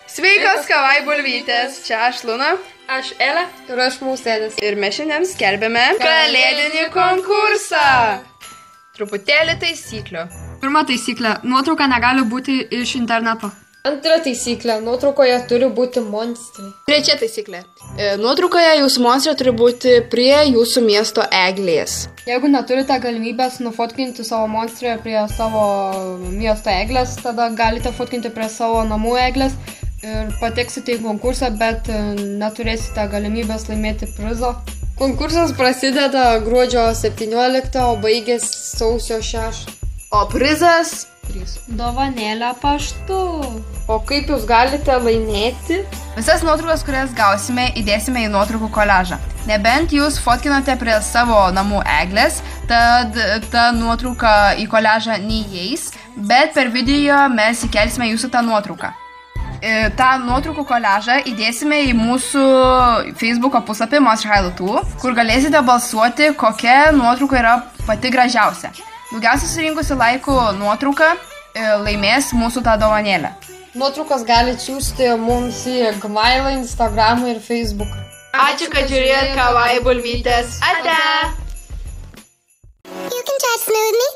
Sveikos, kavai bulvytės. Čia aš Luna. Aš Ela. Ir aš Mūsėlis. Ir mes šiandien skelbėme kalėdinį konkursą. Truputėlį taisyklių. Pirma taisyklė. Nuotrauka negali būti iš interneto. Antra taisyklė. Nuotraukoje turi būti monstrai. Trečia taisyklė. Nuotraukoje jūsų monstrai turi būti prie jūsų miesto eglės. Jeigu neturite galimybės nufotkinti savo monstrą prie savo miesto eglės, tada galite fotkinti prie savo namų eglės ir pateksite į konkursą, bet neturėsite galimybės laimėti prizo. Konkursas prasideda gruodžio 17, o baigės sausio 6. O prizas? Dovanėlę paštu. O kaip jūs galite laimėti? Visas nuotraukas, kurias gausime, įdėsime į nuotraukų koliažą. Nebent jūs fotkinote prie savo namų eglės, tad ta nuotrauka į koliažą neįeis, bet per video mes įkelsime jūsų tą nuotrauką. tą nuotraukų koliažą įdėsime į mūsų Facebook'o puslapį Monster High Lietuvą, kur galėsite balsuoti, kokia nuotrauka yra pati gražiausia. Daugiausiai surinkusi laikų nuotrauką laimės mūsų tą dovanėlę. Nuotraukas galite siųsti mums į Gmailą, Instagramą ir Facebooką. Ačiū, kad žiūrėjot Kavai bulvytės. Ate! You can chat smooth me.